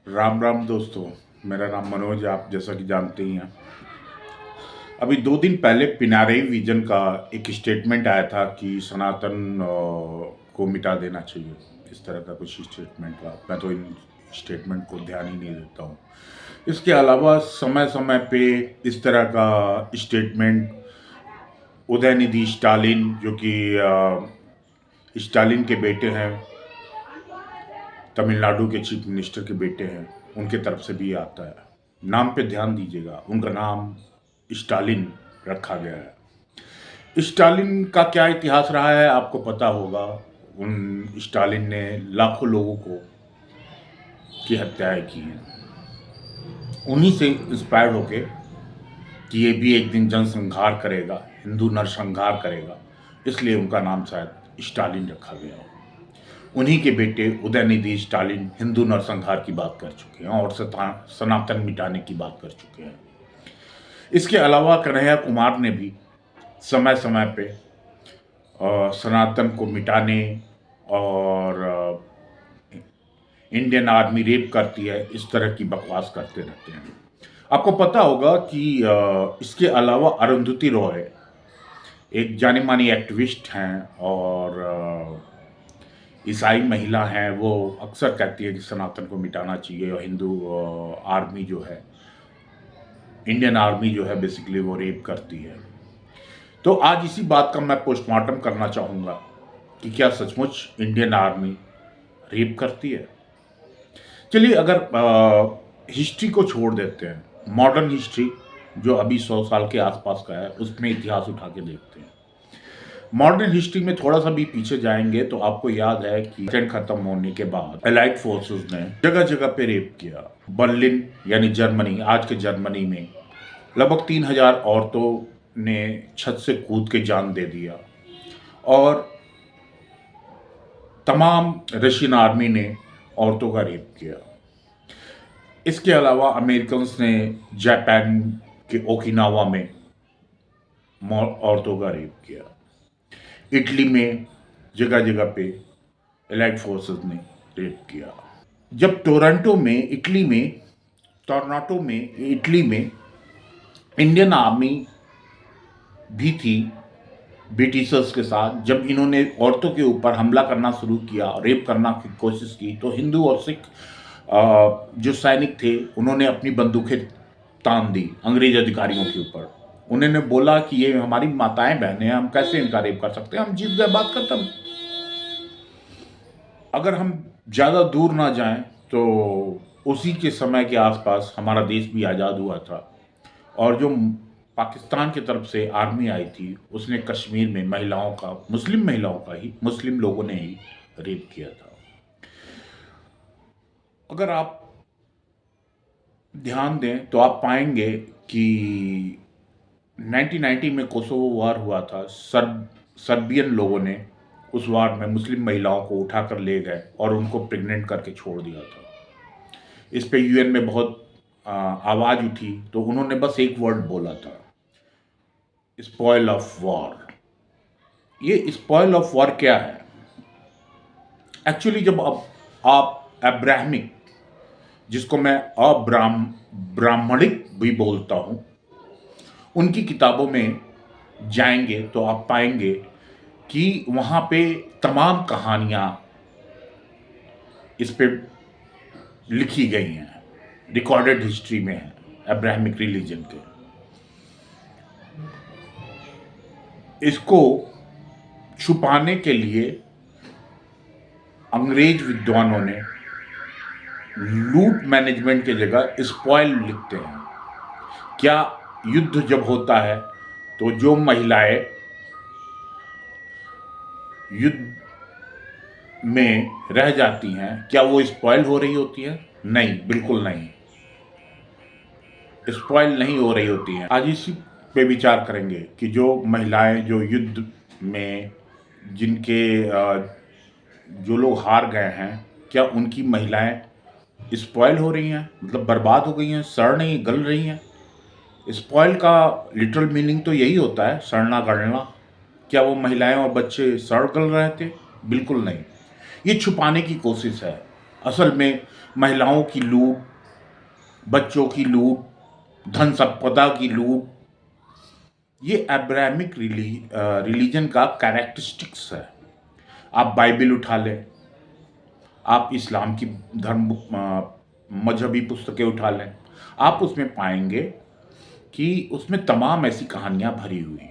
राम राम दोस्तों। मेरा नाम मनोज है, आप जैसा कि जानते ही हैं। अभी 2 दिन पहले पिनाराई विजन का एक स्टेटमेंट आया था कि सनातन को मिटा देना चाहिए। इस तरह का कुछ स्टेटमेंट था। मैं तो इन स्टेटमेंट को ध्यान ही नहीं देता हूँ। इसके अलावा समय समय पे इस तरह का स्टेटमेंट उदयनिधि स्टालिन, जो कि स्टालिन के बेटे हैं, तमिलनाडु के चीफ मिनिस्टर के बेटे हैं, उनके तरफ से भी आता है। नाम पे ध्यान दीजिएगा, उनका नाम स्टालिन रखा गया है। स्टालिन का क्या इतिहास रहा है आपको पता होगा। उन स्टालिन ने लाखों लोगों को की हत्याएं की हैं। उन्हीं से इंस्पायर्ड होके कि ये भी एक दिन जनसंहार करेगा, हिंदू नरसंहार करेगा, इसलिए उनका नाम शायद स्टालिन रखा गया हो। उन्हीं के बेटे उदयनिधि स्टालिन हिंदू नरसंहार की बात कर चुके हैं और सनातन मिटाने की बात कर चुके हैं। इसके अलावा कन्हैया कुमार ने भी समय समय पे सनातन को मिटाने और इंडियन आर्मी रेप करती है, इस तरह की बकवास करते रहते हैं। आपको पता होगा कि इसके अलावा अरुंधति रॉय एक जानी मानी एक्टिविस्ट हैं और ईसाई महिला हैं। वो अक्सर कहती है कि सनातन को मिटाना चाहिए और हिंदू आर्मी जो है, इंडियन आर्मी जो है, बेसिकली वो रेप करती है। तो आज इसी बात का मैं पोस्टमार्टम करना चाहूँगा कि क्या सचमुच इंडियन आर्मी रेप करती है। चलिए, अगर हिस्ट्री को छोड़ देते हैं, मॉडर्न हिस्ट्री जो अभी 100 साल के आसपास का है, उसमें इतिहास उठा के देखते हैं। मॉडर्न हिस्ट्री में थोड़ा सा भी पीछे जाएंगे तो आपको याद है कि खत्म होने के बाद एलाइड फोर्सेस ने जगह जगह पे रेप किया। बर्लिन यानी जर्मनी, आज के जर्मनी में लगभग 3000 औरतों ने छत से कूद के जान दे दिया और तमाम रशियन आर्मी ने औरतों का रेप किया। इसके अलावा अमेरिकन ने जापान के ओकिनावा में औरतों का रेप किया। इटली में जगह जगह पे एलाइड फोर्सेस ने रेप किया। जब टोरंटो में इटली में इंडियन आर्मी भी थी ब्रिटिशर्स के साथ, जब इन्होंने औरतों के ऊपर हमला करना शुरू किया, रेप करना की कोशिश की, तो हिंदू और सिख जो सैनिक थे उन्होंने अपनी बंदूकें तान दी अंग्रेज अधिकारियों के ऊपर। उन्होंने बोला कि ये हमारी माताएं बहनें हैं, हम कैसे इनका रेप कर सकते हैं, हम जीत गए, बात खत्म। अगर हम ज़्यादा दूर ना जाएं तो उसी के समय के आसपास हमारा देश भी आज़ाद हुआ था और जो पाकिस्तान की तरफ से आर्मी आई थी उसने कश्मीर में महिलाओं का, मुस्लिम महिलाओं का ही, मुस्लिम लोगों ने ही रेप किया था। अगर आप ध्यान दें तो आप पाएंगे कि 1990 में कोसोवो वार हुआ था। सर्बियन लोगों ने उस वार में मुस्लिम महिलाओं को उठाकर ले गए और उनको प्रेग्नेंट करके छोड़ दिया था। इस पे यूएन में बहुत आवाज़ उठी, तो उन्होंने बस एक वर्ड बोला था, स्पॉइल ऑफ वॉर। ये स्पॉइल ऑफ वॉर क्या है? एक्चुअली जब आप अब्राहमिक, जिसको मैं ब्राह्मणिक भी बोलता हूं, उनकी किताबों में जाएंगे तो आप पाएंगे कि वहां पे तमाम कहानियां इस पे लिखी गई हैं, रिकॉर्डेड हिस्ट्री में है अब्राहमिक रिलीजन के। इसको छुपाने के लिए अंग्रेज विद्वानों ने लूट मैनेजमेंट की जगह स्पॉइल लिखते हैं। क्या युद्ध जब होता है तो जो महिलाएं युद्ध में रह जाती हैं, क्या वो स्पॉइल हो रही होती है? नहीं, बिल्कुल नहीं, स्पॉइल नहीं हो रही होती हैं। आज इसी पे विचार करेंगे कि जो महिलाएं जो युद्ध में, जिनके जो लोग हार गए हैं, क्या उनकी महिलाएं स्पॉइल हो रही हैं, मतलब बर्बाद हो गई हैं, सड़ नहीं, गल रही हैं? स्पॉइल का लिटरल मीनिंग तो यही होता है, सड़ना गलना। क्या वो महिलाएं और बच्चे सड़ गल रहे थे? बिल्कुल नहीं। ये छुपाने की कोशिश है। असल में महिलाओं की लूट, बच्चों की लूट, धन संपदा की लूट, ये अब्राहमिक रिलीजन का कैरेक्टरिस्टिक्स है। आप बाइबल उठा लें, आप इस्लाम की धर्म मजहबी पुस्तकें उठा लें, आप उसमें पाएंगे कि उसमें तमाम ऐसी कहानियां भरी हुई हैं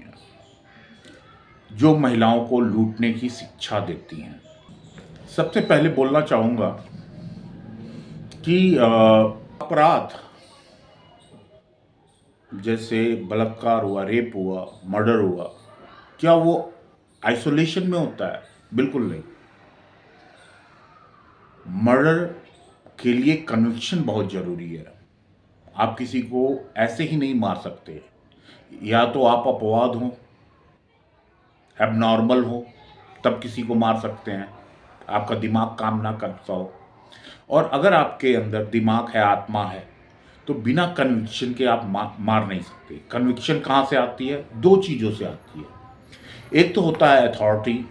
जो महिलाओं को लूटने की शिक्षा देती हैं। सबसे पहले बोलना चाहूंगा कि अपराध जैसे बलात्कार हुआ, रेप हुआ, मर्डर हुआ, क्या वो आइसोलेशन में होता है? बिल्कुल नहीं। मर्डर के लिए कन्विक्शन बहुत जरूरी है। आप किसी को ऐसे ही नहीं मार सकते। या तो आप अपवाद हो, एबनॉर्मल हो, तब किसी को मार सकते हैं, आपका दिमाग काम ना करता हो। और अगर आपके अंदर दिमाग है, आत्मा है, तो बिना कन्विक्शन के आप मार नहीं सकते। कन्विक्शन कहाँ से आती है? दो चीज़ों से आती है। एक तो होता है अथॉरिटी,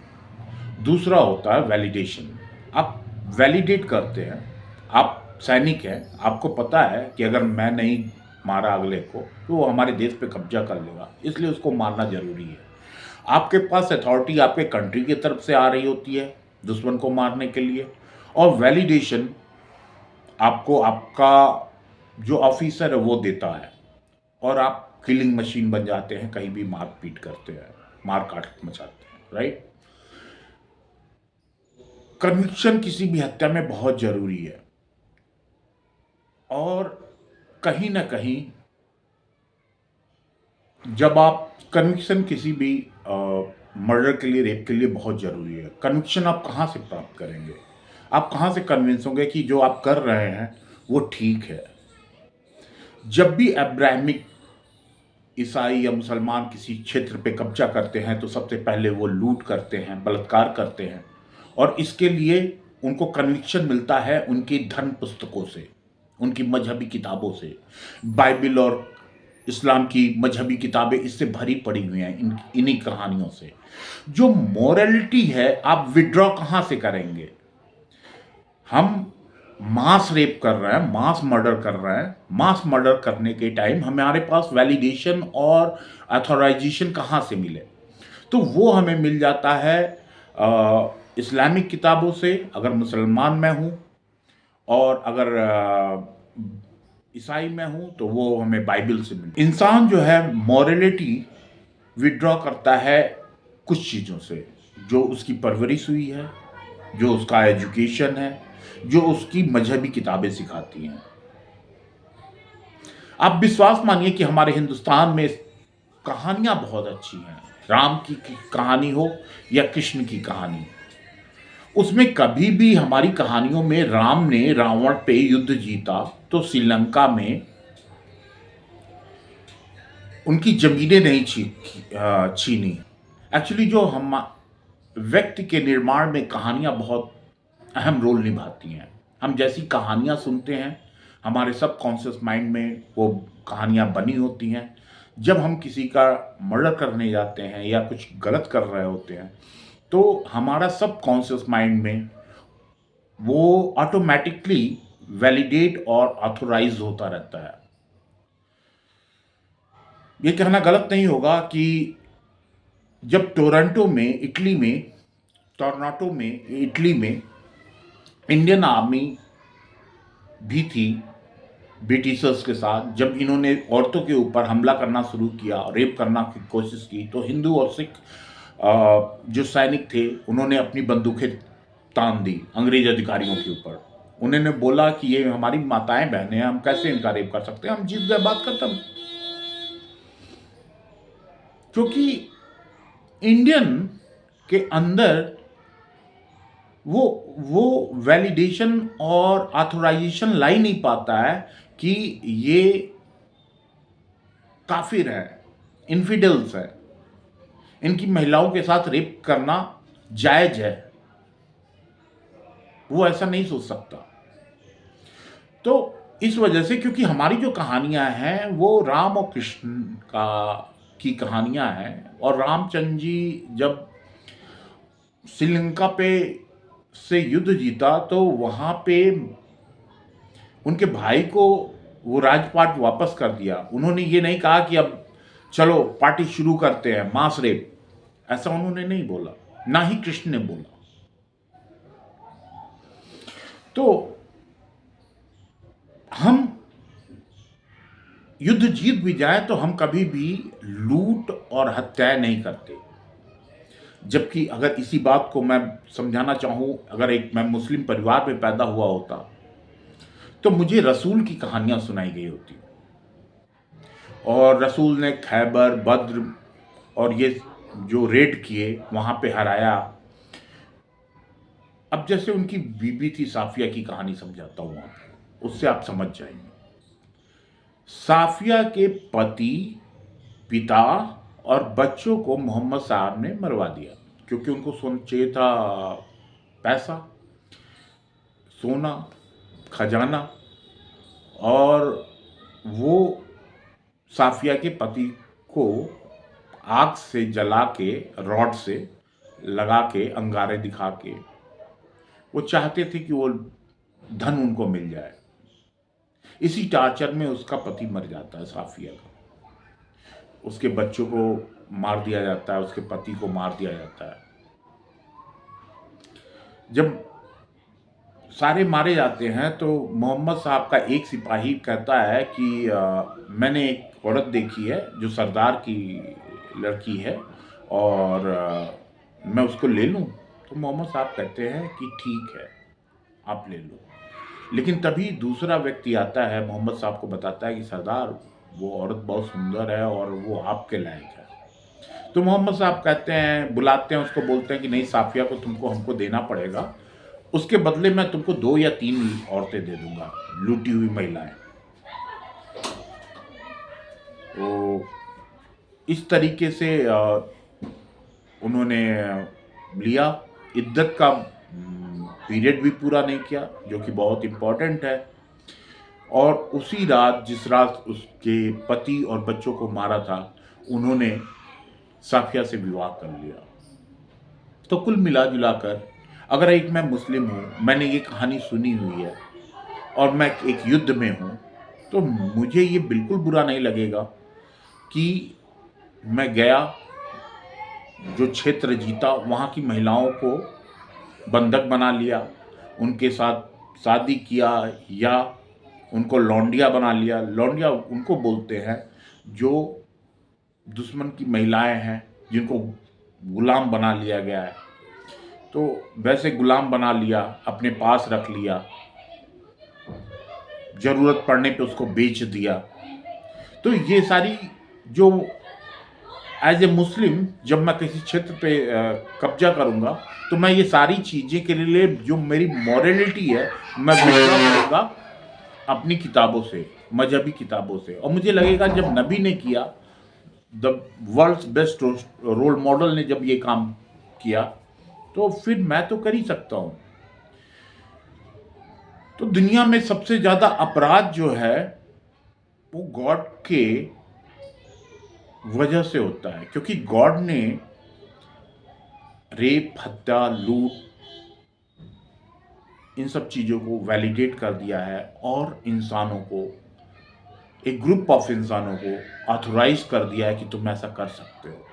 दूसरा होता है वैलिडेशन। आप वैलिडेट करते हैं। आप सैनिक हैं, आपको पता है कि अगर मैं नहीं मारा अगले को तो वो हमारे देश पे कब्जा कर लेगा, इसलिए उसको मारना जरूरी है। आपके पास अथॉरिटी आपके कंट्री की तरफ से आ रही होती है दुश्मन को मारने के लिए, और वैलिडेशन आपको आपका जो ऑफिसर है वो देता है, और आप किलिंग मशीन बन जाते हैं, कहीं भी मार पीट करते हैं, मार काट मचाते हैं, राइट। कन्विक्शन किसी भी हत्या में बहुत जरूरी है। और कहीं ना कहीं जब आप कन्विक्शन किसी भी मर्डर के लिए, रेप के लिए बहुत ज़रूरी है। कन्विक्शन आप कहाँ से प्राप्त करेंगे? आप कहाँ से कन्विंस होंगे कि जो आप कर रहे हैं वो ठीक है? जब भी अब्राहमिक ईसाई या मुसलमान किसी क्षेत्र पे कब्जा करते हैं तो सबसे पहले वो लूट करते हैं, बलात्कार करते हैं, और इसके लिए उनको कन्विक्शन मिलता है उनकी धर्म पुस्तकों से, उनकी मजहबी किताबों से। बाइबल और इस्लाम की मजहबी किताबें इससे भरी पड़ी हुई हैं, इन्हीं कहानियों से। जो मोरलिटी है, आप विड्रॉ कहाँ से करेंगे? हम मास रेप कर रहे हैं, मास मर्डर कर रहे हैं। मास मर्डर करने के टाइम हमारे पास वैलिडेशन और अथॉराइजेशन कहाँ से मिले? तो वो हमें मिल जाता है इस्लामिक किताबों से, अगर मुसलमान मैं हूँ, और अगर ईसाई में हूँ तो वो हमें बाइबल से मिलती है। इंसान जो है मॉरलिटी विड्रॉ करता है कुछ चीज़ों से, जो उसकी परवरिश हुई है, जो उसका एजुकेशन है, जो उसकी मजहबी किताबें सिखाती हैं। आप विश्वास मानिए कि हमारे हिंदुस्तान में कहानियां बहुत अच्छी हैं। राम की कहानी हो या कृष्ण की कहानी, उसमें कभी भी हमारी कहानियों में राम ने रावण पे युद्ध जीता तो श्रीलंका में उनकी जमीनें नहीं छीनी। एक्चुअली जो हम व्यक्ति के निर्माण में कहानियां बहुत अहम रोल निभाती हैं। हम जैसी कहानियां सुनते हैं, हमारे सबकॉन्शियस माइंड में वो कहानियां बनी होती हैं। जब हम किसी का मर्डर करने जाते हैं या कुछ गलत कर रहे होते हैं तो हमारा सबकॉन्शियस माइंड में वो ऑटोमेटिकली वैलिडेट और ऑथोराइज होता रहता है। ये कहना गलत नहीं होगा कि जब टोरंटो में इटली में इंडियन आर्मी भी थी ब्रिटिशर्स के साथ, जब इन्होंने औरतों के ऊपर हमला करना शुरू किया, रेप करना की कोशिश की, तो हिंदू और सिख जो सैनिक थे उन्होंने अपनी बंदूकें तान दी अंग्रेज अधिकारियों के ऊपर। उन्होंने बोला कि ये हमारी माताएं बहनें हैं, हम कैसे इनका रेप कर सकते हैं, हम जीत गए, बात खत्म। क्योंकि इंडियन के अंदर वो वैलिडेशन और ऑथराइजेशन ला ही नहीं पाता है कि ये काफिर है, इन्फिडल्स है, इनकी महिलाओं के साथ रेप करना जायज है। वो ऐसा नहीं सोच सकता। तो इस वजह से, क्योंकि हमारी जो कहानियां हैं वो राम और कृष्ण का की कहानियां हैं, और रामचंद्र जी जब श्रीलंका पे से युद्ध जीता तो वहां पे उनके भाई को वो राजपाट वापस कर दिया। उन्होंने ये नहीं कहा कि अब चलो पार्टी शुरू करते हैं, मास रेप, ऐसा उन्होंने नहीं बोला, ना ही कृष्ण ने बोला। तो हम युद्ध जीत भी जाए तो हम कभी भी लूट और हत्याएं नहीं करते। जबकि अगर इसी बात को मैं समझाना चाहूं, अगर एक मैं मुस्लिम परिवार में पैदा हुआ होता तो मुझे रसूल की कहानियां सुनाई गई होती, और रसूल ने खैबर, बद्र और ये जो रेड किए वहां पे हराया। अब जैसे उनकी बीबी थी साफिया की कहानी समझाता हूं आपको, उससे आप समझ जाएंगे। साफिया के पति, पिता और बच्चों को मोहम्मद साहब ने मरवा दिया, क्योंकि उनको चाहिए था पैसा, सोना, खजाना। और वो साफिया के पति को आग से जला के, रॉड से लगा के, अंगारे दिखा के वो चाहते थे कि वो धन उनको मिल जाए। इसी टार्चर में उसका पति मर जाता है, साफिया का। उसके बच्चों को मार दिया जाता है, उसके पति को मार दिया जाता है। जब सारे मारे जाते हैं तो मोहम्मद साहब का एक सिपाही कहता है कि मैंने एक औरत देखी है जो सरदार की लड़की है, और मैं उसको ले लूं। तो मोहम्मद साहब कहते हैं कि ठीक है, आप ले लो। लेकिन तभी दूसरा व्यक्ति आता है, मोहम्मद साहब को बताता है कि सरदार, वो औरत बहुत सुंदर है और वो आपके लायक है। तो मोहम्मद साहब कहते हैं, बुलाते हैं उसको, बोलते हैं कि नहीं, साफिया को तुमको हमको देना पड़ेगा, उसके बदले मैं तुमको 2 या 3 औरतें दे दूंगा, लूटी हुई महिलाएं। तो इस तरीके से उन्होंने लिया। इद्दत का पीरियड भी पूरा नहीं किया, जो कि बहुत इम्पोर्टेंट है। और उसी रात, जिस रात उसके पति और बच्चों को मारा था, उन्होंने साफिया से विवाह कर लिया। तो कुल मिला जुला कर, अगर एक मैं मुस्लिम हूँ, मैंने ये कहानी सुनी हुई है और मैं एक युद्ध में हूँ, तो मुझे ये बिल्कुल बुरा नहीं लगेगा कि मैं गया, जो क्षेत्र जीता, वहाँ की महिलाओं को बंधक बना लिया, उनके साथ शादी किया, या उनको लौंडिया बना लिया। लौंडिया उनको बोलते हैं जो दुश्मन की महिलाएं हैं, जिनको गुलाम बना लिया गया है। तो वैसे गुलाम बना लिया, अपने पास रख लिया, ज़रूरत पड़ने पे उसको बेच दिया। तो ये सारी जो एज ए मुस्लिम, जब मैं किसी क्षेत्र पे कब्जा करूँगा, तो मैं ये सारी चीज़ें के लिए जो मेरी मॉरलिटी है, मैं विश्वास करूँगा अपनी किताबों से, मजहबी किताबों से। और मुझे लगेगा जब नबी ने किया, the world's best role model ने जब ये काम किया, तो फिर मैं तो कर ही सकता हूँ। तो दुनिया में सबसे ज़्यादा अपराध जो है वो गॉड के वजह से होता है, क्योंकि गॉड ने रेप, हत्या, लूट, इन सब चीज़ों को वैलिडेट कर दिया है, और इंसानों को, एक ग्रुप ऑफ इंसानों को ऑथोराइज कर दिया है कि तुम ऐसा कर सकते हो।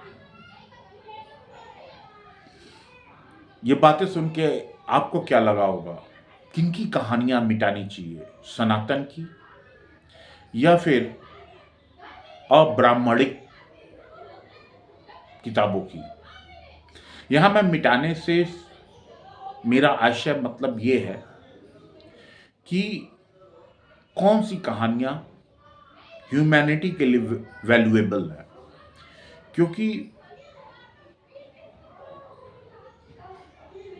ये बातें सुन के आपको क्या लगा होगा? किनकी कहानियां मिटानी चाहिए, सनातन की या फिर अब्राह्मणिक किताबों की? यहां मैं मिटाने से मेरा आशय मतलब ये है कि कौन सी कहानियां ह्यूमैनिटी के लिए वैल्यूएबल है। क्योंकि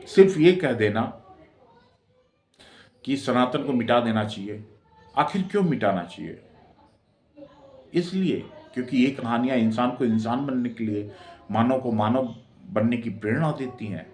सिर्फ ये कह देना कि सनातन को मिटा देना चाहिए, आखिर क्यों मिटाना चाहिए? इसलिए क्योंकि ये कहानियां इंसान को इंसान बनने के लिए, मानव को मानव बनने की प्रेरणा देती हैं।